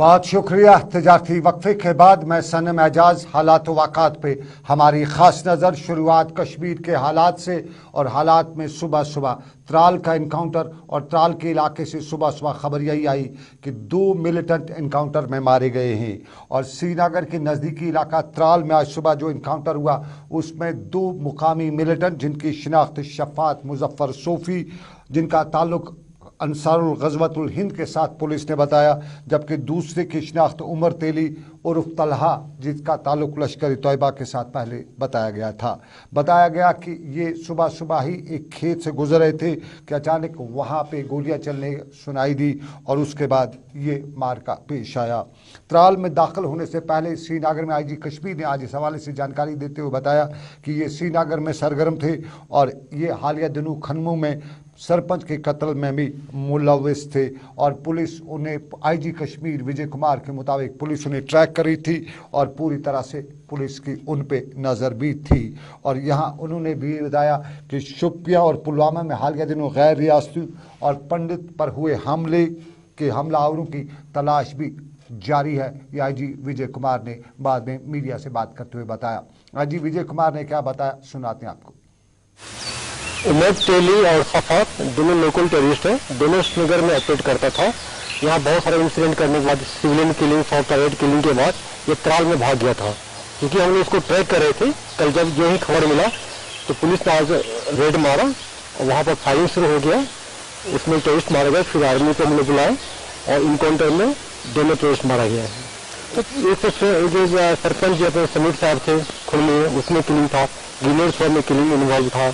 बहुत शुक्रिया। तजारती वक्फे के बाद मैं सनम एजाज हालात वाक़ात पे हमारी ख़ास नज़र शुरुआत कश्मीर के हालात से और हालात में सुबह सुबह त्राल का इनकाउंटर और त्राल के इलाके से सुबह सुबह खबर यही आई कि 2 मिलिटेंट इनकाउंटर में मारे गए हैं। और श्रीनगर के नज़दीकी इलाका त्राल में आज सुबह जो इनकाउंटर हुआ उसमें 2 मुकामी मिलिटेंट जिनकी शिनाख्त शफ़ात मुज़फ़्फ़र सोफ़ी जिनका ताल्लुक अंसारुल ग़ज़वतुल हिंद के साथ पुलिस ने बताया, जबकि दूसरे की शिनाख्त उमर तेली उर्फ तलहा जिसका ताल्लुक लश्कर तैयबा के साथ पहले बताया गया था। बताया गया कि ये सुबह सुबह ही एक खेत से गुजर रहे थे कि अचानक वहाँ पे गोलियां चलने सुनाई दी और उसके बाद ये मार्का पेश आया। त्राल में दाखिल होने से पहले श्रीनगर में आईजी कश्मीर ने आज इस हवाले से जानकारी देते हुए बताया कि ये श्रीनगर में सरगर्म थे और ये हालिया दिनों खनमू में सरपंच के कत्ल में भी मुलव्विस थे और पुलिस उन्हें आईजी कश्मीर विजय कुमार के मुताबिक पुलिस उन्हें ट्रैक कर रही थी और पूरी तरह से पुलिस की उन पे नज़र भी थी। और यहाँ उन्होंने भी बताया कि शोपियां और पुलवामा में हालिया दिनों गैर रियासती और पंडित पर हुए हमले के हमलावरों की तलाश भी जारी है। ये आईजी विजय कुमार ने बाद में मीडिया से बात करते हुए बताया। आईजी विजय कुमार ने क्या बताया सुनाते हैं आपको। उमर तेली और सफात दोनों लोकल टेररिस्ट हैं, दोनों श्रीनगर में ऑपरेट करता था। यहाँ बहुत सारे इंसिडेंट करने के बाद सिविलियन किलिंग और प्राइवेट किलिंग के बाद ये त्राल में भाग गया था, क्योंकि हम लोग इसको ट्रैक कर रहे थे। कल जब जो ही खबर मिला तो पुलिस ने आज रेड मारा और वहाँ पर फायरिंग शुरू हो गया। उसमें टेररिस्ट मारा गया, फिर आर्मी को हम लोग बुलाए और इनकाउंटर में दोनों टेररिस्ट मारा गया है। तो जो सरपंच अपने समीर साहब थे खुलने में उसमें किलिंग था, ग्रेनेड फॉर्म में किलिंग इन्वॉल्व था।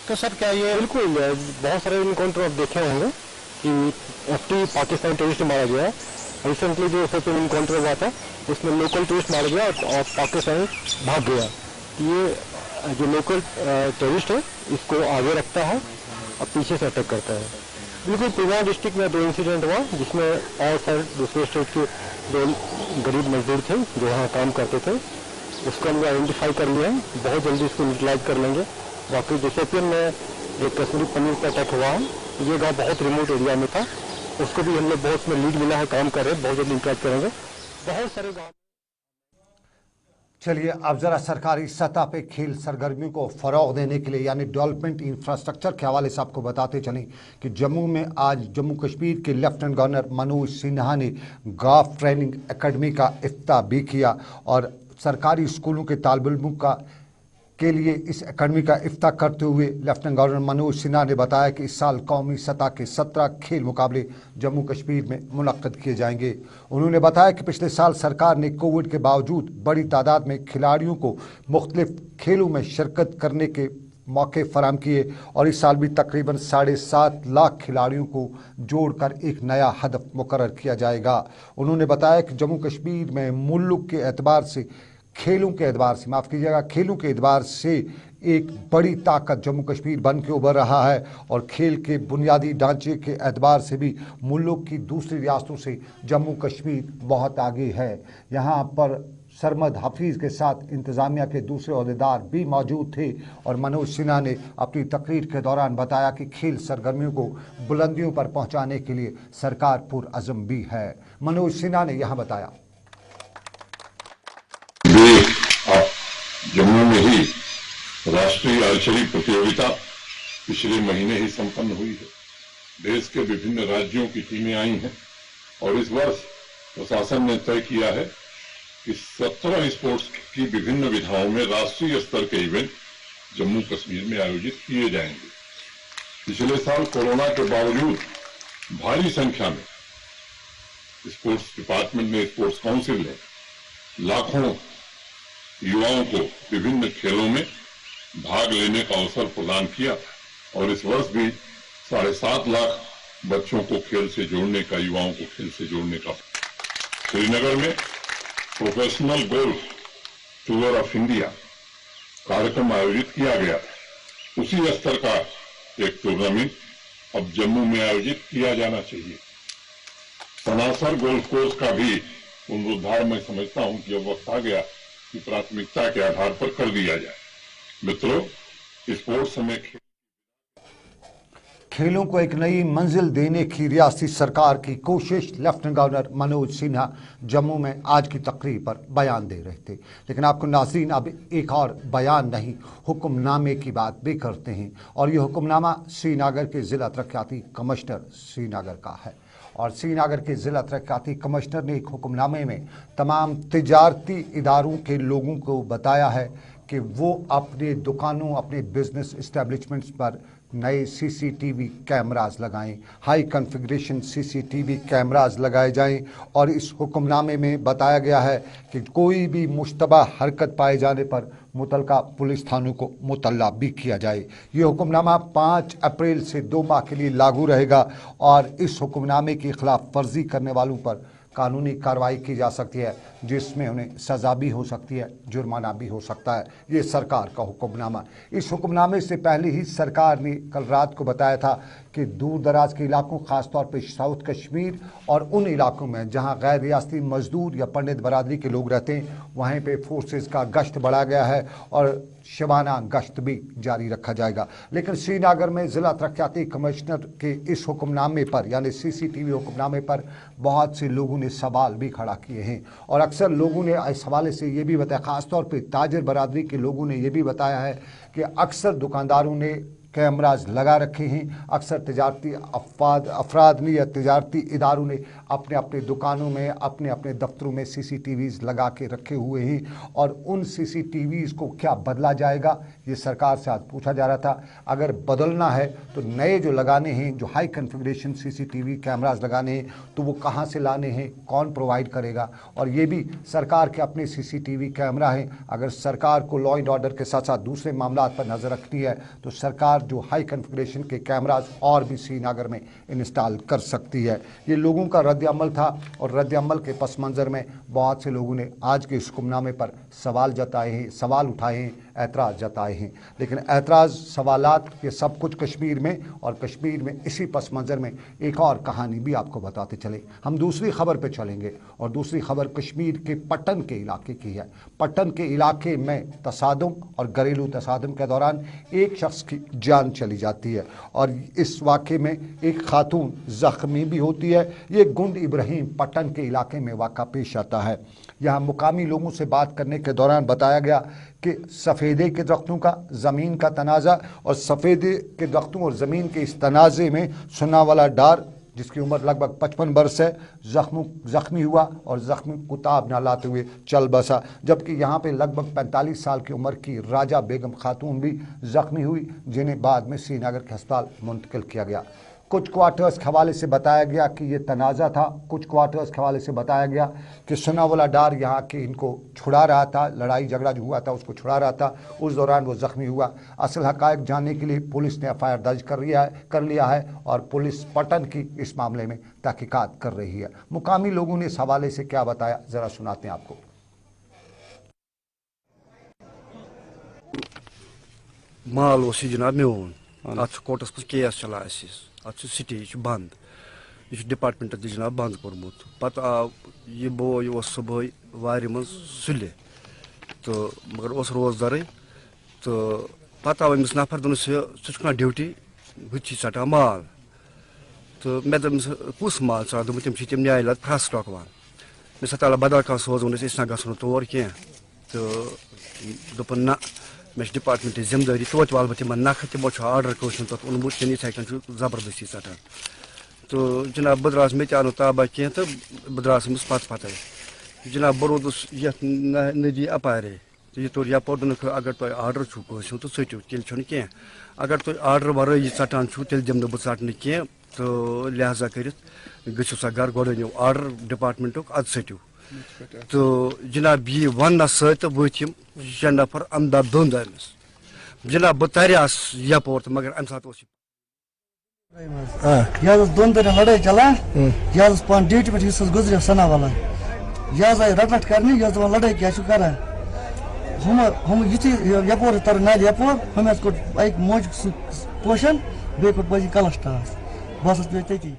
तो सर क्या ये बिल्कुल बहुत सारे इनकाउंटर आप देखे होंगे कि एफटी पाकिस्तान टेररिस्ट मारा गया। रिसेंटली जो इनकाउंटर हुआ था उसमें लोकल टेररिस्ट मारा गया और पाकिस्तान भाग गया। ये जो लोकल टेररिस्ट है इसको आगे रखता है और पीछे से अटैक करता है। बिल्कुल पुलवामा डिस्ट्रिक्ट में 2 इंसिडेंट हुआ जिसमें और सर दूसरे स्टेट के 2 गरीब मजदूर थे जो वहाँ काम करते थे, उसको हम आइडेंटिफाई कर लिया है। बहुत जल्दी इसको न्यूट्रलाइज कर लेंगे। बाकी जो शोपियन में एक कश्मीरी पनीर का अटैक हुआ है, ये गाँव बहुत रिमोट एरिया में था, उसको भी हम लोग बहुत उसमें लीड मिला है, काम कर रहे हैं, बहुत जल्दी इंक्राइज करेंगे। बहुत सारे गाँव। चलिए अब ज़रा सरकारी सतह पे खेल सरगर्मियों को फ़रोग़ देने के लिए यानी डेवलपमेंट इंफ्रास्ट्रक्चर के हवाले से आपको बताते चलें कि जम्मू में आज जम्मू कश्मीर के लेफ्टिनेंट गवर्नर मनोज सिन्हा ने गाफ ट्रेनिंग एकेडमी का इफ्तिताह भी किया और सरकारी स्कूलों के तालिब इल्मों के लिए इस एकेडमी का इफ्तिताह करते हुए लेफ्टिनेंट गवर्नर मनोज सिन्हा ने बताया कि इस साल कौमी सतह के 17 खेल मुकाबले जम्मू कश्मीर में मुनक्किद किए जाएंगे। उन्होंने बताया कि पिछले साल सरकार ने कोविड के बावजूद बड़ी तादाद में खिलाड़ियों को मुख्तलिफ खेलों में शिरकत करने के मौके फराहम किए और इस साल भी तकरीबन 7.5 लाख खिलाड़ियों को जोड़कर एक नया हदफ मुकर्रर किया जाएगा। उन्होंने बताया कि जम्मू कश्मीर में मुल्क के एतबार से खेलों के एतबार से एक बड़ी ताकत जम्मू कश्मीर बन के उभर रहा है और खेल के बुनियादी ढांचे के एतबार से भी मुल्क की दूसरी रियासतों से जम्मू कश्मीर बहुत आगे है। यहाँ पर सरमद हफीज़ के साथ इंतज़ामिया के दूसरे अहदेदार भी मौजूद थे और मनोज सिन्हा ने अपनी तकरीर के दौरान बताया कि खेल सरगर्मियों को बुलंदियों पर पहुँचाने के लिए सरकार पुरअज़म भी है। मनोज सिन्हा ने यहाँ बताया, जम्मू में ही राष्ट्रीय आर्चरी प्रतियोगिता पिछले महीने ही संपन्न हुई है। देश के विभिन्न राज्यों की टीमें आई हैं और इस वर्ष प्रशासन ने तय किया है कि 17 स्पोर्ट्स की विभिन्न विधाओं में राष्ट्रीय स्तर के इवेंट जम्मू कश्मीर में आयोजित किए जाएंगे। पिछले साल कोरोना के बावजूद भारी संख्या में स्पोर्ट्स डिपार्टमेंट ने, स्पोर्ट्स काउंसिल ने लाखों युवाओं को विभिन्न खेलों में भाग लेने का अवसर प्रदान किया और इस वर्ष भी 7.5 लाख बच्चों को खेल से जोड़ने का, युवाओं को खेल से जोड़ने का श्रीनगर में professional golf tour of India कार्यक्रम आयोजित किया गया था। उसी स्तर का एक टूर्नामेंट अब जम्मू में आयोजित किया जाना चाहिए। सनासर गोल्फ कोर्स का भी पुनरुद्धार मैं समझता हूं कि अब वक्त आ गया कि प्राथमिकता के आधार पर कर दिया जाए। मित्रों, स्पोर्ट्स में खेलों को एक नई मंजिल देने की रियासती सरकार की कोशिश, लेफ्टिनेंट गवर्नर मनोज सिन्हा जम्मू में आज की तकरीब पर बयान दे रहे थे। लेकिन आपको नाज़रीन अब एक और बयान नहीं, हुक्मनामे की बात भी करते हैं। और ये हुक्मनामा श्रीनगर के ज़िला तरक्याती कमिश्नर श्रीनगर का है। और श्रीनगर के ज़िला तरक्याती कमिश्नर ने एक हुक्मनामे में तमाम तिजारती इदारों के लोगों को बताया है कि वो अपने दुकानों, अपने बिजनेस इस्टेब्लिशमेंट्स पर नए सीसीटीवी कैमराज लगाएं, हाई कॉन्फ़िगरेशन सीसीटीवी कैमराज लगाए जाएं। और इस हुक्मनामे में बताया गया है कि कोई भी मुश्तबा हरकत पाए जाने पर मुतलका पुलिस थानों को मुतल्ला भी किया जाए। ये हुक्मनामा 5 अप्रैल से 2 माह के लिए लागू रहेगा और इस हुक्मनामे की खिलाफ वर्जी करने वालों पर कानूनी कार्रवाई की जा सकती है, जिसमें उन्हें सज़ा भी हो सकती है, जुर्माना भी हो सकता है। ये सरकार का हुक्मनामा। इस हुक्मनामे से पहले ही सरकार ने कल रात को बताया था कि दूर दराज के इलाकों, ख़ास तौर पे साउथ कश्मीर और उन इलाकों में जहां गैर रियासती मजदूर या पंडित बरादरी के लोग रहते हैं, वहीं पे फोर्सेस का गश्त बढ़ा गया है और शबाना गश्त भी जारी रखा जाएगा। लेकिन श्रीनगर में ज़िला तरक्याती कमिश्नर के इस हुक्मनामे पर, यानी सीसीटीवी हुक्मनामे पर, बहुत से लोगों ने सवाल भी खड़ा किए हैं। और अक्सर लोगों ने इस हवाले से ये भी बताया, ख़ास तौर पे ताजर बरादरी के लोगों ने ये भी बताया है कि अक्सर दुकानदारों ने कैमराज लगा रखे हैं, अक्सर तिजारती अफराद ने या तिजारती इदारों ने अपने अपने दुकानों में, अपने अपने दफ्तरों में सीसीटीवीज़ लगा के रखे हुए हैं। और उन सीसीटीवीज़ को क्या बदला जाएगा, ये सरकार से आज पूछा जा रहा था। अगर बदलना है तो नए जो लगाने हैं, जो हाई कॉन्फ़िगरेशन सीसीटीवी कैमराज लगाने हैं, तो वो कहाँ से लाने हैं, कौन प्रोवाइड करेगा। और ये भी सरकार के अपने सीसीटीवी कैमरा हैं। अगर सरकार को लॉ एंड ऑर्डर के साथ साथ दूसरे मामलात पर नज़र रखनी है तो सरकार जो हाई कॉन्फ़िगरेशन के कैमराज और भी श्रीनगर में इंस्टॉल कर सकती है। ये लोगों का रद्द-ए-अमल था और रद्द-ए-अमल के पस मंज़र में बहुत से लोगों ने आज के इस हुक्मनामे पर सवाल जताए हैं, सवाल उठाए हैं, एतराज़ जताए हैं। लेकिन एतराज़, सवालात, ये सब कुछ कश्मीर में, और कश्मीर में इसी पस मंज़र में एक और कहानी भी आपको बताते चले। हम दूसरी खबर पे चलेंगे और दूसरी खबर कश्मीर के पट्टन के इलाके की है। पट्टन के इलाके में तसादम और घरेलू तसादम के दौरान एक शख्स की जान चली जाती है और इस वाक़े में एक खातून ज़ख्मी भी होती है। ये गुंड इब्राहिम पट्टन के इलाके में वाक़ा पेश आता है। यहाँ मुकामी लोगों से बात करने के दौरान बताया गया कि सफ़ेदे के दरख्तों का ज़मीन का तनाज़ा और सफ़ेदे के दरख्तों और ज़मीन के इस तनाज़े में सुना वाला डार, जिसकी उम्र लगभग 55 बरस है, ज़ख्मी हुआ और ज़ख्मी को ताब न लाते हुए चल बसा। जबकि यहाँ पे लगभग 45 साल की उम्र की राजा बेगम खातून भी ज़ख्मी हुई, जिन्हें बाद में श्रीनगर के अस्पताल मुंतकिल किया गया। कुछ क्वार्टर्स के हवाले से बताया गया कि ये तनाज़ा था। कुछ क्वार्टर्स के हवाले से बताया गया कि सुनावाला डार यहाँ के इनको छुड़ा रहा था, लड़ाई झगड़ा जो हुआ था उसको छुड़ा रहा था, उस दौरान वो ज़ख्मी हुआ। असल हक़ाइक़ जानने के लिए पुलिस ने FIR दर्ज कर लिया है और पुलिस पट्टन की इस मामले में तहकीकात कर रही है। मुकामी लोगों ने इस हवाले से क्या बताया, ज़रा सुनाते हैं आपको। माल ओस जनाब मेन अत कोर्टस पे केस चला अत स्टे बंद, यह डिपार्टमेंट जनाब बंद कोर्मुत। पत आव यह बोय सुबह वार मज सुले तो मगर रोजदार तो पत आव अमिस नफर दोनों सह ड्यूटी बुथि टा माल तो मे दस कुस माल चा दोप तम न्याय फ्रस स्टॉक मे सताला बदल कह सोजन ना गो तौर कह तो दोपन ना मे डिपार्टमेंट जिम्मेदारी तोत वाल बह नख तमो आर्डर कौन तथ ओनमुत कन जबरदस्ती टा तो जनाब बह द्रास मे आव ताबा कह तो बह द्रास अमिस पत जनाब बह रोदस ये नदी अपारे तो यह तोर यप दोनक अगर तुम आर्डर छो कौन तो षटो तेल कह अगर तुम आर्डर वर षटान तेल दिम बह षटन कह तो लिहाजा कर गो सा घर गो आर्डर डिपार्टमेंटुक अद षटो तो जनाब यह वन सत वम 6 नफर अंदा धुंद अमिस जनाब बह तरियास यपोर तो मगर अम सात यह दोन दिन लड़ाई चलान यह पान ड्यूटी पे गुजर सना वाला यह आए रट करने यह दपान लड़ाई क्या कर हम युथि यपोर तर नाल यपोर हम कोट मोज पोशन बे कोट बजी कलश टास बस पे तती।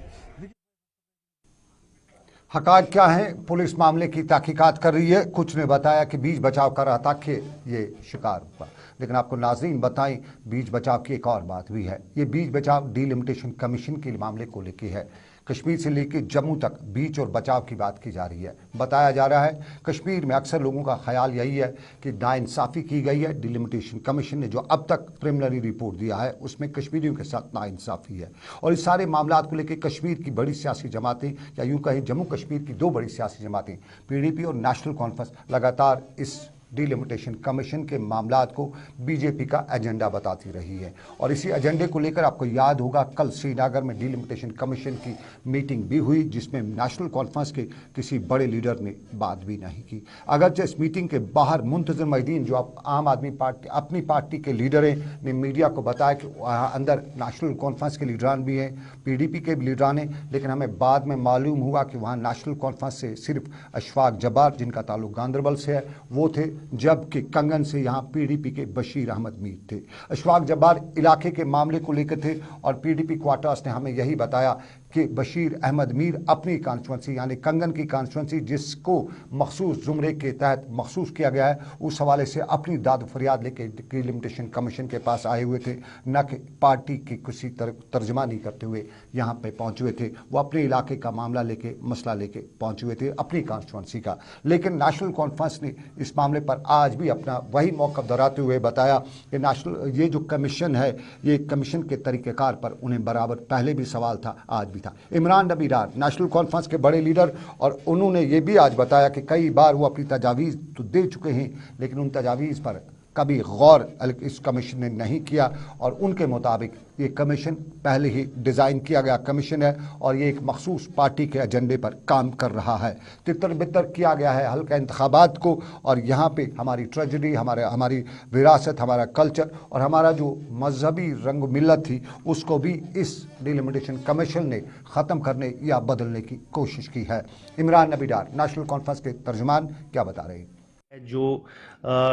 हकायत क्या है, पुलिस मामले की तहकीकात कर रही है। कुछ ने बताया कि बीच बचाव कर रहा था कि ये शिकार हुआ, लेकिन आपको नाज़रीन बताएं बीच बचाव की एक और बात भी है। ये बीच बचाव डिलिमिटेशन कमीशन के मामले को लेकर है। कश्मीर से लेकर जम्मू तक बीच और बचाव की बात की जा रही है। बताया जा रहा है कश्मीर में अक्सर लोगों का ख्याल यही है कि नाइंसाफ़ी की गई है। डिलिमिटेशन कमीशन ने जो अब तक प्रिलिमिनरी रिपोर्ट दिया है उसमें कश्मीरियों के साथ नाइंसाफ़ी है। और इस सारे मामला को लेकर कश्मीर की बड़ी सियासी जमातें, या यूँ कहें जम्मू कश्मीर की दो बड़ी सियासी जमातें PDP और नेशनल कॉन्फ्रेंस लगातार इस डिलिमिटेशन कमीशन के मामलात को बीजेपी का एजेंडा बताती रही है। और इसी एजेंडे को लेकर आपको याद होगा कल श्रीनगर में डिलिमिटेशन कमीशन की मीटिंग भी हुई, जिसमें नेशनल कॉन्फ्रेंस के किसी बड़े लीडर ने बात भी नहीं की। अगरचे इस मीटिंग के बाहर मुंतज़िर महिदीन जो आम आदमी पार्टी अपनी पार्टी के लीडर हैं ने मीडिया को बताया कि वहाँ अंदर नेशनल कॉन्फ्रेंस के लीडरान भी हैं, PDP के भी लीडरान हैं, लेकिन हमें बाद में मालूम हुआ कि वहाँ नेशनल कॉन्फ्रेंस से सिर्फ अशफाक जब्बार, जिनका ताल्लुक गांदरबल से है, वो थे, जबकि कंगन से यहाँ PDP के बशीर अहमद मीर थे। अशफाक जब्बार इलाके के मामले को लेकर थे और PDP क्वार्टर्स ने हमें यही बताया कि बशीर अहमद मीर अपनी कॉन्स्टिट्यूंसी यानी कंगन की कॉन्स्टिट्यूंसी जिसको मखसूस जुमरे के तहत मखसूस किया गया है, उस हवाले से अपनी दाद फरियाद लेके डिलिमिटेशन कमीशन के पास आए हुए थे, न कि पार्टी की किसी तर्जमानी करते हुए यहाँ पे पहुँचे हुए थे। वो अपने इलाके का मामला लेके मसला लेके पहुँचे हुए थे, अपनी कॉन्स्टिट्यूंसी का। लेकिन नेशनल कॉन्फ्रेंस ने इस मामले पर आज भी अपना वही मौक़िफ़ दोहराते हुए बताया कि नेशनल ये जो कमीशन है, ये कमीशन के तरीक़ेकार पर उन्हें बराबर पहले भी सवाल था, आज भी था। इमरान नबी डार नेशनल कॉन्फ्रेंस के बड़े लीडर, और उन्होंने ये भी आज बताया कि कई बार वो अपनी तजावीज़ तो दे चुके हैं, लेकिन उन तजावीज़ पर कभी गौर इस कमीशन ने नहीं किया। और उनके मुताबिक ये कमीशन पहले ही डिज़ाइन किया गया कमीशन है और ये एक मखसूस पार्टी के एजेंडे पर काम कर रहा है। तितर बितर किया गया है हल्का इंतखाबात को, और यहाँ पे हमारी ट्रेजेडी, हमारी विरासत, हमारा कल्चर और हमारा जो मजहबी रंग मिलत थी उसको भी इस डिलिमिटेशन कमीशन ने ख़त्म करने या बदलने की कोशिश की है। इमरान नबी डार नेशनल कॉन्फ्रेंस के तर्जुमान क्या बता रहे हैं? जो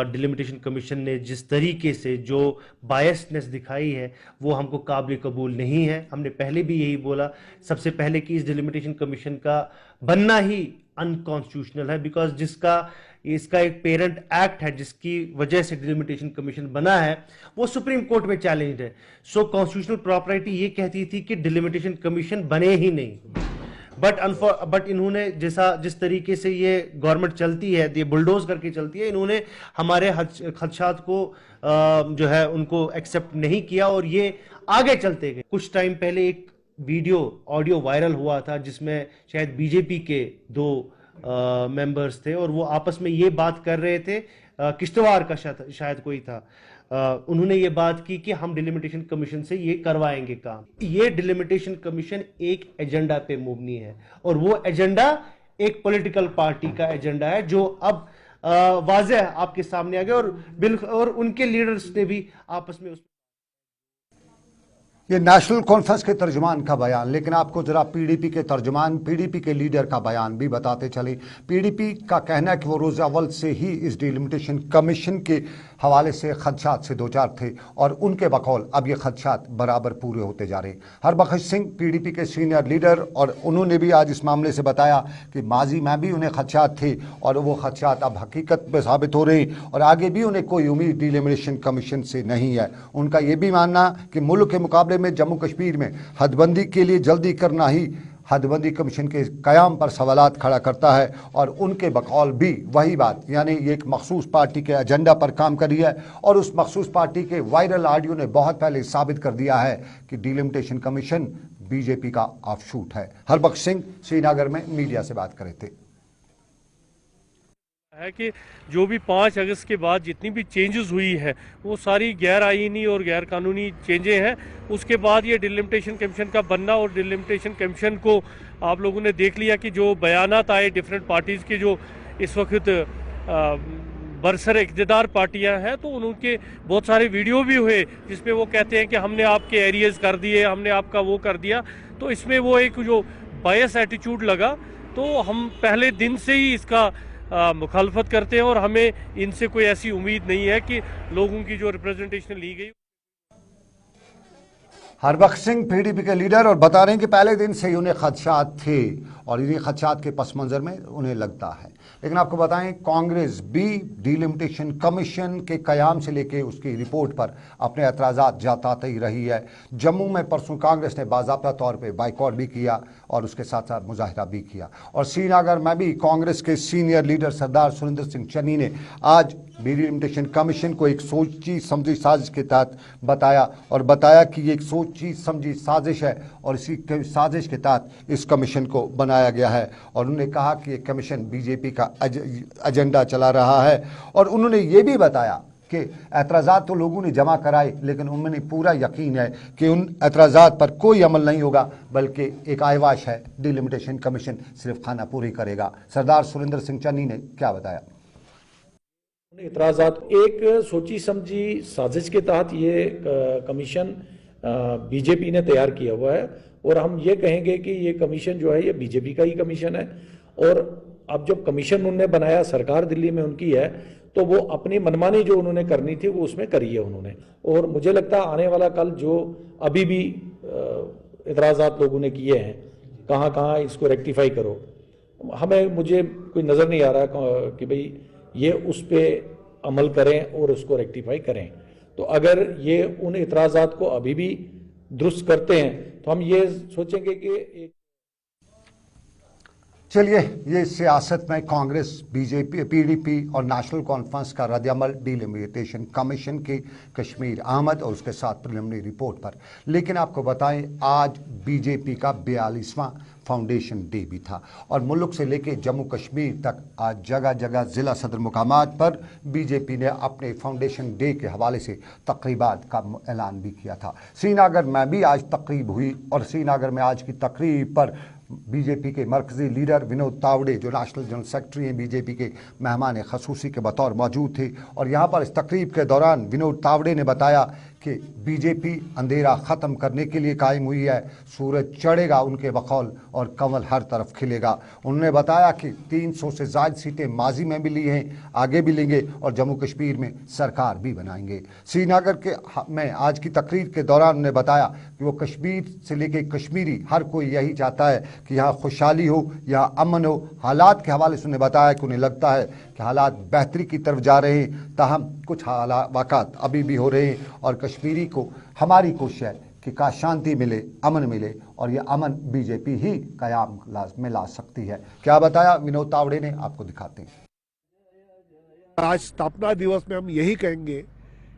डिलिमिटेशन कमीशन ने जिस तरीके से जो बायसनेस दिखाई है वो हमको काबिल कबूल नहीं है। हमने पहले भी यही बोला सबसे पहले कि इस डिलिमिटेशन कमीशन का बनना ही अनकॉन्स्टिट्यूशनल है, बिकॉज इसका एक पेरेंट एक्ट है जिसकी वजह से डिलिमिटेशन कमीशन बना है, वो सुप्रीम कोर्ट में चैलेंज्ड है। सो कॉन्स्टिट्यूशनल प्रॉपर्टी ये कहती थी कि डिलिमिटेशन कमीशन बने ही नहीं, बट इन्होंने जिस तरीके से ये गवर्नमेंट चलती है, ये बुलडोज करके चलती है, इन्होंने हमारे खदशात को जो है उनको एक्सेप्ट नहीं किया और ये आगे चलते गए। कुछ टाइम पहले एक ऑडियो वायरल हुआ था जिसमें शायद बीजेपी के दो मेंबर्स थे और वो आपस में ये बात कर रहे थे, किश्तवाड़ का शायद कोई था, उन्होंने ये बात की कि हम डिलिमिटेशन कमीशन से ये करवाएंगे काम। ये डिलिमिटेशन कमीशन एक एजेंडा पे मुबनी है और वो एजेंडा एक पॉलिटिकल पार्टी का एजेंडा है जो अब वाज़ेह आपके सामने आ गया और उनके लीडर्स ने भी आपस में ये नेशनल कॉन्फ्रेंस के तर्जुमान का बयान, लेकिन आपको जरा PDP के तर्जुमान, PDP के लीडर का बयान भी बताते चले। PDP का कहना है कि वो रोज़ अव्वल से ही इस डिलिमिटेशन कमीशन के हवाले से खदशात से दो चार थे और उनके बकौल अब ये खदशात बराबर पूरे होते जा रहे। हरबख्श सिंह PDP के सीनियर लीडर, और उन्होंने भी आज इस मामले से बताया कि माजी में भी उन्हें खदशात थे और वो खदशात अब हकीकत में साबित हो रहे और आगे भी उन्हें कोई उम्मीद डिलिमिटेशन कमीशन से नहीं है। उनका ये भी मानना कि मुल्क के मुकाबले में जम्मू कश्मीर में हदबंदी के लिए जल्दी करना ही हदबंदी कमीशन के क़याम पर सवालात खड़ा करता है। और उनके बकौल भी वही बात, यानी ये एक मखसूस पार्टी के एजेंडा पर काम कर रही है और उस मखसूस पार्टी के वायरल ऑडियो ने बहुत पहले साबित कर दिया है कि डिलिमिटेशन कमीशन बीजेपी का ऑफशूट है। हरबख्श सिंह श्रीनगर में मीडिया से बात कर रहे थे। है कि जो भी 5 अगस्त के बाद जितनी भी चेंजेस हुई है वो सारी गैर आईनी और गैर कानूनी चेंजें हैं। उसके बाद ये डिलिमिटेशन कमीशन का बनना, और डिलिमिटेशन कमीशन को आप लोगों ने देख लिया कि जो बयानात आए डिफरेंट पार्टीज़ के, जो इस वक्त बरसर इक़्तिदार पार्टियां हैं, तो उनके बहुत सारे वीडियो भी हुए जिसमें वो कहते हैं कि हमने आपके एरियाज़ कर दिए, हमने आपका वो कर दिया। तो इसमें वो एक जो बायस एटीट्यूड लगा, तो हम पहले दिन से ही इसका मुखालफत करते हैं और हमें इनसे कोई ऐसी उम्मीद नहीं है कि लोगों की जो रिप्रेजेंटेशन ली गई। हरबख्श सिंह पीडीपी के लीडर और बता रहे हैं कि पहले दिन से ही उन्हें खदशात थे और इन्हीं खदशात के पस मंजर में उन्हें लगता है। लेकिन आपको बताएं, कांग्रेस भी डिलिमिटेशन कमीशन के कयाम से लेकर उसकी रिपोर्ट पर अपने एतराज़ात जताती ही रही है। जम्मू में परसों कांग्रेस ने बाज़ाब्ता तौर पर बाइकआउट भी किया और उसके साथ साथ मुजाहिरा भी किया। और श्रीनगर में भी कांग्रेस के सीनियर लीडर सरदार सुरेंद्र सिंह चन्नी ने आज डिलिमिटेशन कमीशन को एक सोची समझी साजिश के तहत बताया और बताया कि ये एक सोची समझी साजिश है और इसी साजिश के तहत इस कमीशन को बनाया गया है। और उन्होंने कहा कि ये कमीशन बीजेपी का एजेंडा चला रहा है। और उन्होंने ये भी बताया कि एतराज़ात तो लोगों ने जमा कराए, लेकिन उनमें पूरा यकीन है कि उन एतराज़ात पर कोई अमल नहीं होगा, बल्कि एक आयवाश है, डिलिमिटेशन कमीशन सिर्फ खाना पूरी करेगा। सरदार सुरेंद्र सिंह चन्नी ने क्या बताया? इतराज़ात एक सोची समझी साजिश के तहत ये कमीशन बीजेपी ने तैयार किया हुआ है और हम ये कहेंगे कि ये कमीशन जो है ये बीजेपी का ही कमीशन है। और अब जब कमीशन उन्होंने बनाया, सरकार दिल्ली में उनकी है, तो वो अपनी मनमानी जो उन्होंने करनी थी वो उसमें करी है उन्होंने। और मुझे लगता है आने वाला कल जो अभी भी इतराज़ात लोगों ने किए हैं, कहाँ कहाँ इसको रेक्टिफाई करो, मुझे कोई नज़र नहीं आ रहा कि भाई ये उस पर अमल करें और उसको रेक्टिफाई करें। तो अगर ये उन इतराज़ात को अभी भी दुरुस्त करते हैं तो हम ये सोचेंगे कि चलिए, ये सियासत में कांग्रेस, बीजेपी, पीडीपी और नेशनल कॉन्फ्रेंस का रद्द-ए-अमल डिलिमिटेशन कमीशन के कश्मीर आमद और उसके साथ प्रिलिमिनरी रिपोर्ट पर। लेकिन आपको बताएं, आज बीजेपी का 42वां फाउंडेशन डे भी था और मुल्क से लेकर जम्मू कश्मीर तक आज जगह जगह ज़िला सदर मुकामात पर बीजेपी ने अपने फाउंडेशन डे के हवाले से तकरीबात का ऐलान भी किया था। श्रीनगर में भी आज तकरीब हुई और श्रीनगर में आज की तकरीब पर बीजेपी के मरकजी लीडर विनोद तावड़े, जो नेशनल जनरल सेक्रेटरी हैं बीजेपी के, मेहमान खसूसी के बतौर मौजूद थे। और यहाँ पर इस तकरीब के दौरान विनोद तावड़े ने बताया कि बीजेपी अंधेरा ख़त्म करने के लिए कायम हुई है, सूरज चढ़ेगा उनके बकौल और कमल हर तरफ खिलेगा। उन्होंने बताया कि 300 से ज़्यादा सीटें माजी में भी ली हैं, आगे भी लेंगे और जम्मू कश्मीर में सरकार भी बनाएंगे। श्रीनगर के में आज की तकरीर के दौरान उन्होंने बताया कि वो कश्मीर से लेकर कश्मीरी हर कोई यही चाहता है कि यहाँ खुशहाली हो, यहाँ अमन हो। हालात के हवाले से उन्होंने बताया कि उन्हें लगता है कि हालात बेहतरी की तरफ जा रहे हैं, ताहम कुछ वाक़ात अभी भी हो रहे हैं और कश्मीरी को हमारी कोशिश है कि का शांति मिले, अमन मिले और ये अमन बीजेपी ही कयाम में ला सकती है। क्या बताया विनोद तावड़े ने, आपको दिखाते हैं। आज स्थापना दिवस में हम यही कहेंगे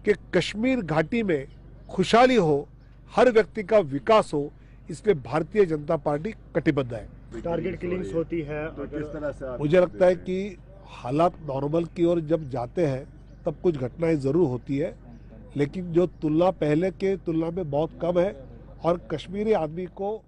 कि कश्मीर घाटी में खुशहाली हो, हर व्यक्ति का विकास हो, इसलिए भारतीय जनता पार्टी कटिबद्ध है। टारगेट किलिंग्स होती है तो किस तरह से? मुझे लगता है कि हालात नॉर्मल की ओर जब जाते हैं तब कुछ घटनाएं जरूर होती है, लेकिन जो तुलना पहले के तुलना में बहुत कम है और कश्मीरी आदमी को।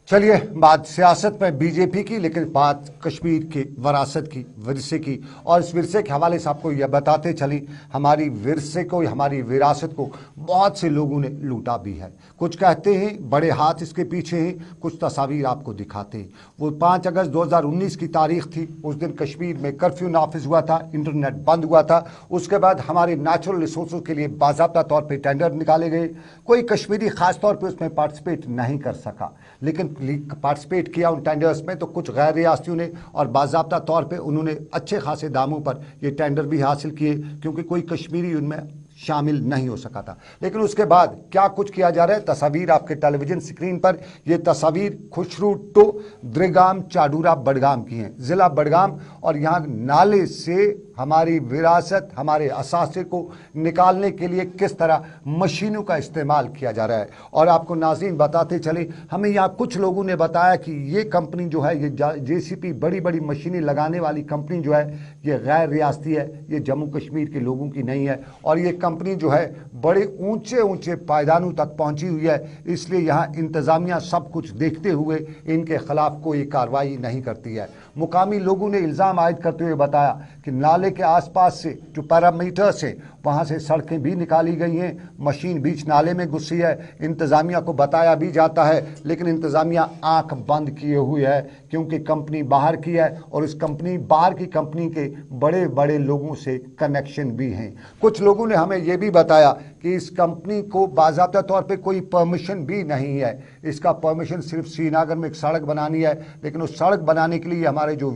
चलिए, बात सियासत में बीजेपी की, लेकिन बात कश्मीर की वरासत की, विरसे की। और इस विरसे के हवाले से आपको यह बताते चली, हमारी विरसे को, हमारी विरासत को बहुत से लोगों ने लूटा भी है। कुछ कहते हैं बड़े हाथ इसके पीछे हैं, कुछ तस्वीर आपको दिखाते हैं। वो 5 अगस्त 2019 की तारीख थी। उस दिन कश्मीर में कर्फ्यू नाफिज हुआ था, इंटरनेट बंद हुआ था। उसके बाद हमारे नेचुरल रिसोर्सों के लिए बाज़ाब्ता तौर पर टेंडर निकाले गए। कोई कश्मीरी खास तौर पर उसमें पार्टिसिपेट नहीं कर सका, लेकिन पार्टिसिपेट किया उन टेंडर्स में तो कुछ गैर रियासतियों ने, और बाज़ाब्ता तौर पे उन्होंने अच्छे खासे दामों पर ये टेंडर भी हासिल किए, क्योंकि कोई कश्मीरी उनमें शामिल नहीं हो सका था। लेकिन उसके बाद क्या कुछ किया जा रहा है, तस्वीर आपके टेलीविजन स्क्रीन पर। ये तस्वीर खुशरू टू द्रिगाम चाडूरा बडगाम की हैं, ज़िला बडगाम। और यहाँ नाले से हमारी विरासत, हमारे असासे को निकालने के लिए किस तरह मशीनों का इस्तेमाल किया जा रहा है। और आपको नाज़रीन बताते चले, हमें यहाँ कुछ लोगों ने बताया कि ये कंपनी जो है, ये JCP बड़ी बड़ी मशीनें लगाने वाली कंपनी जो है, ये गैर रियासती है, ये जम्मू कश्मीर के लोगों की नहीं है। और ये कंपनी जो है बड़े ऊंचे ऊंचे पायदानों तक पहुंची हुई है, इसलिए यहाँ इंतज़ामिया सब कुछ देखते हुए इनके खिलाफ कोई कार्रवाई नहीं करती है। मुकामी लोगों ने इल्ज़ाम आयद करते हुए बताया कि नाले के आसपास से जो पैरामीटर्स हैं वहाँ से सड़कें भी निकाली गई हैं, मशीन बीच नाले में घुसी है। इंतज़ामिया को बताया भी जाता है लेकिन इंतज़ामिया आंख बंद किए हुए है क्योंकि कंपनी बाहर की है और इस बाहर की कंपनी के बड़े बड़े लोगों से कनेक्शन भी हैं। कुछ लोगों ने हमें ये भी बताया कि इस कंपनी को बाज़ाब्ता तौर पे कोई परमिशन भी नहीं है। इसका परमिशन सिर्फ श्रीनगर में एक सड़क बनानी है, लेकिन उस सड़क बनाने के लिए हमारे जो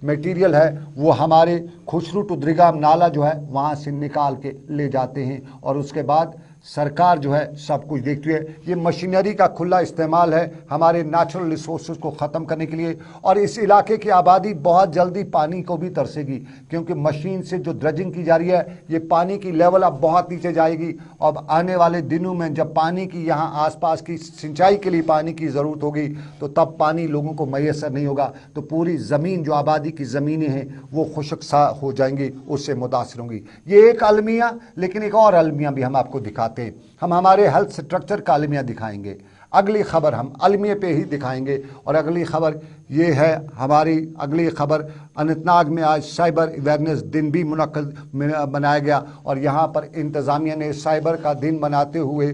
मटेरियल है वो हमारे खुसरू टू द्रिगाम नाला जो है वहाँ से निकाल के ले जाते हैं और उसके बाद सरकार जो है सब कुछ देखती है। ये मशीनरी का खुला इस्तेमाल है हमारे नेचुरल रिसोर्सेज को ख़त्म करने के लिए और इस इलाके की आबादी बहुत जल्दी पानी को भी तरसेगी क्योंकि मशीन से जो ड्रजिंग की जा रही है ये पानी की लेवल अब बहुत नीचे जाएगी। अब आने वाले दिनों में जब पानी की यहाँ आसपास की सिंचाई के लिए पानी की ज़रूरत होगी तो तब पानी लोगों को मैसर नहीं होगा, तो पूरी ज़मीन जो आबादी की ज़मीनें हैं वो खुशक सा हो जाएंगी, उससे मुतासर होंगी। ये एक अलमिया, लेकिन एक और अलमिया भी हम आपको दिखाते हैं। हम हमारे हेल्थ स्ट्रक्चर का अलमिया दिखाएंगे। अगली खबर हम अलमिया पे ही दिखाएंगे और अगली खबर ये है, हमारी अगली खबर अनंतनाग में आज साइबर अवेयरनेस दिन भी मनाया गया और यहाँ पर इंतज़ामिया ने साइबर का दिन मनाते हुए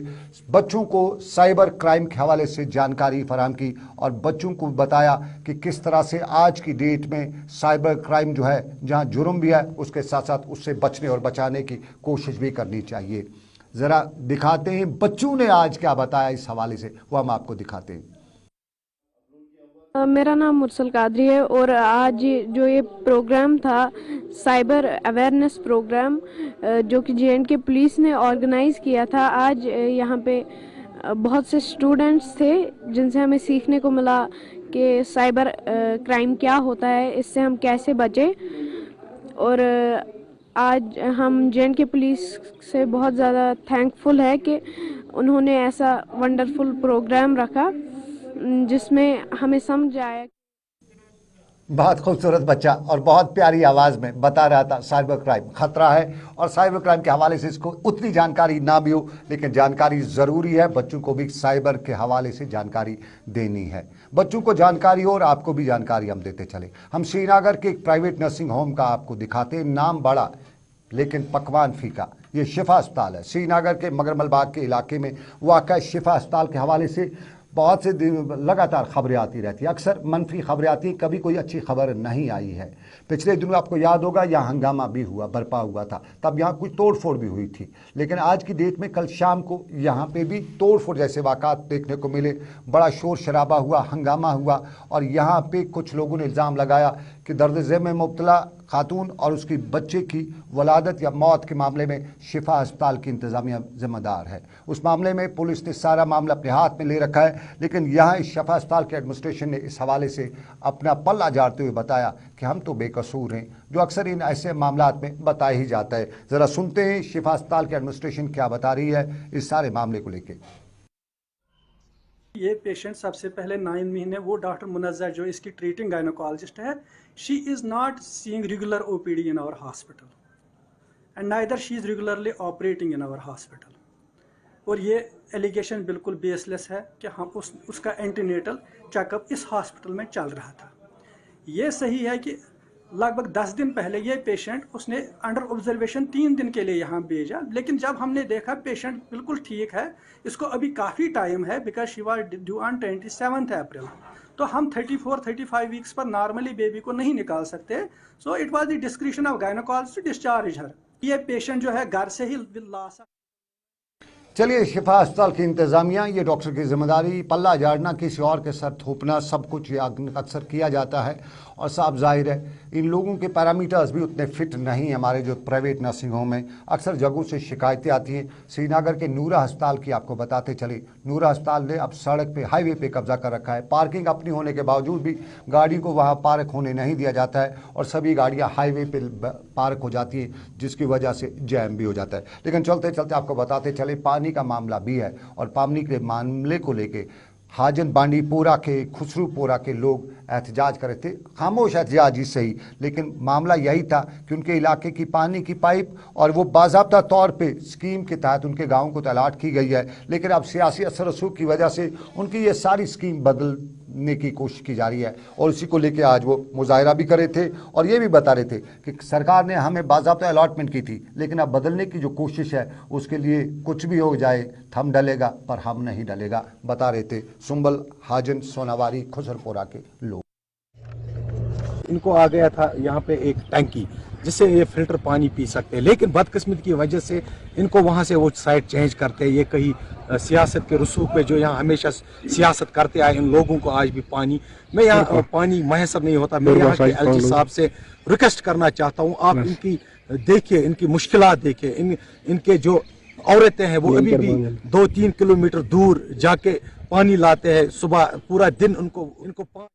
बच्चों को साइबर क्राइम के हवाले से जानकारी फराहम की और बच्चों को बताया कि किस तरह से आज की डेट में साइबर क्राइम जो है जहाँ जुर्म भी है उसके साथ साथ उससे बचने और बचाने की कोशिश भी करनी चाहिए। ज़रा दिखाते हैं बच्चों ने आज क्या बताया इस हवाले से, वो हम आपको दिखाते हैं। मेरा नाम मुरसल कादरी है और आज जो ये प्रोग्राम था साइबर अवेयरनेस प्रोग्राम जो कि JNK पुलिस ने ऑर्गेनाइज़ किया था, आज यहाँ पे बहुत से स्टूडेंट्स थे जिनसे हमें सीखने को मिला कि साइबर क्राइम क्या होता है, इससे हम कैसे बचें। और आज हम JNK पुलिस से बहुत ज़्यादा थैंकफुल है कि उन्होंने ऐसा वंडरफुल प्रोग्राम रखा जिसमें हमें समझ आया। बहुत खूबसूरत बच्चा और बहुत प्यारी आवाज़ में बता रहा था साइबर क्राइम खतरा है और साइबर क्राइम के हवाले से इसको उतनी जानकारी ना भी हो लेकिन जानकारी ज़रूरी है। बच्चों को भी साइबर के हवाले से जानकारी देनी है, बच्चों को जानकारी और आपको भी जानकारी हम देते चले। हम श्रीनगर के एक प्राइवेट नर्सिंग होम का आपको दिखाते हैं, नाम बड़ा लेकिन पकवान फीका। ये शिफा अस्पताल है, श्रीनगर के मगरमल बाग के इलाके में वाक़ शिफा अस्पताल के हवाले से बहुत से लगातार खबरें आती रहती हैं, अक्सर मनफी खबरें आती हैं, कभी कोई अच्छी खबर नहीं आई है। पिछले दिनों आपको याद होगा यहाँ हंगामा भी हुआ, बरपा हुआ था, तब यहाँ कुछ तोड़ फोड़ भी हुई थी, लेकिन आज की डेट में कल शाम को यहाँ पे भी तोड़ फोड़ जैसे वाक़ात देखने को मिले। बड़ा शोर शराबा हुआ, हंगामा हुआ और यहाँ पे कुछ लोगों ने इल्ज़ाम लगाया कि दर्द ज़े में मुब्तला खातून और उसकी बच्चे की वलादत या मौत के मामले में शिफा अस्पताल की इंतज़ामिया ज़िम्मेदार है। उस मामले में पुलिस ने सारा मामला अपने हाथ में ले रखा है, लेकिन यहाँ इस शिफा अस्पताल के एडमिनिस्ट्रेशन ने इस हवाले से अपना पल्ला झाड़ते हुए बताया कि हम तो बेकसूर हैं, जो अक्सर इन ऐसे मामलात में बताया ही जाता है। ज़रा सुनते हैं शिफा अस्पताल के एडमिनिस्ट्रेशन क्या बता रही है इस सारे मामले को लेकर। ये पेशेंट सबसे पहले 9 महीने वो डॉक्टर मुनज़्ज़र जो इसकी ट्रीटिंग गायनोकोलॉजिस्ट है, she is not seeing regular OPD in our hospital and neither she is regularly operating in our hospital. और ये एलिगेशन बिल्कुल बेसलेस है कि हम उसका एंटीनेटल चेकअप इस हॉस्पिटल में चल रहा था। ये सही है कि लगभग 10 दिन पहले ये पेशेंट उसने अंडर ऑब्जर्वेशन 3 दिन के लिए यहाँ भेजा, लेकिन जब हमने देखा पेशेंट बिल्कुल ठीक है, इसको अभी काफ़ी टाइम है because she was due on 27 अप्रैल, तो हम 34-35 वीक्स पर नॉर्मली बेबी को नहीं निकाल सकते। So it was the description of gynaecologist to discharge her. ये पेशेंट जो है घर से ही ला सकता। चलिए, शिफा अस्पताल की इंतज़ामिया, ये डॉक्टर की जिम्मेदारी, पल्ला झाड़ना, किसी और के सर थोपना, सब कुछ अक्सर किया जाता है और साफ जाहिर है इन लोगों के पैरामीटर्स भी उतने फिट नहीं। हमारे जो प्राइवेट नर्सिंग होम है अक्सर जगहों से शिकायतें आती हैं। श्रीनगर के नूरा अस्पताल की आपको बताते चले, नूरा अस्पताल ने अब सड़क पे हाईवे पे कब्जा कर रखा है। पार्किंग अपनी होने के बावजूद भी गाड़ी को वहाँ पार्क होने नहीं दिया जाता है और सभी गाड़ियाँ हाईवे पे पार्क हो जाती हैं, जिसकी वजह से जैम भी हो जाता है। लेकिन चलते चलते आपको बताते चले पानी का मामला भी है और पानी के मामले को लेके हाजन बांडीपोरा के, खुसरूपोरा के लोग एहतजाज कर रहे थे, खामोश एहतजाज ही सही, लेकिन मामला यही था कि उनके इलाके की पानी की पाइप और वो बाज़ाब्ता तौर पे स्कीम के तहत उनके गांव को तलाट की गई है, लेकिन अब सियासी असर रसूख की वजह से उनकी ये सारी स्कीम बदल बदलने की कोशिश की जा रही है और इसी को लेकर आज वो मुजाहरा भी कर रहे थे और ये भी बता रहे थे कि सरकार ने हमें बाज़ाब्ता अलॉटमेंट की थी, लेकिन अब बदलने की जो कोशिश है उसके लिए कुछ भी हो जाए थम डलेगा पर हम नहीं डलेगा, बता रहे थे सुंबल हाजन सोनावारी खुसरपुरा के लोग। इनको आ गया था यहाँ पे एक टैंकी जिससे ये फिल्टर पानी पी सकते हैं, लेकिन बदकिस्मत की वजह से इनको वहाँ से वो साइड चेंज करते हैं। ये कहीं सियासत के रसूख पे जो यहाँ हमेशा सियासत करते आए, इन लोगों को आज भी पानी में यहाँ पानी मैसर नहीं होता। मैं यहाँ के एलजी साहब से रिक्वेस्ट करना चाहता हूँ, आप इनकी देखिए, इनकी मुश्किलात देखिए। इनके जो औरतें हैं वो अभी भी 2-3 किलोमीटर दूर जाके पानी लाते हैं, सुबह पूरा दिन इनको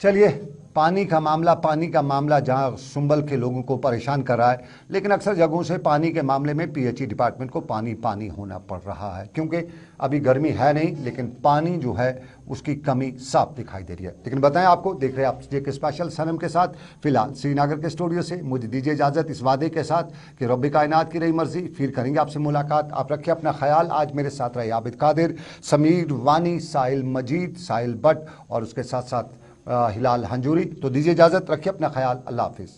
चलिए, पानी का मामला जहां सुंबल के लोगों को परेशान कर रहा है, लेकिन अक्सर जगहों से पानी के मामले में पीएचई डिपार्टमेंट को पानी होना पड़ रहा है, क्योंकि अभी गर्मी है नहीं, लेकिन पानी जो है उसकी कमी साफ दिखाई दे रही है। लेकिन बताएं आपको, देख रहे हैं आप एक स्पेशल सनम के साथ। फिलहाल श्रीनगर के स्टूडियो से मुझे दीजिए इजाजत इस वादे के साथ कि रब्बे कायनात की रही मर्जी, फिर करेंगे आपसे मुलाकात। आप रखिए अपना ख्याल। आज मेरे साथ रहे आबिद कादिर, समीर वानी, साहिल मजीद, साहिल भट्ट और उसके साथ साथ हिलाल हंजूरी। तो दीजिए इजाजत, रखिए अपना ख्याल। अल्लाह हाफिज।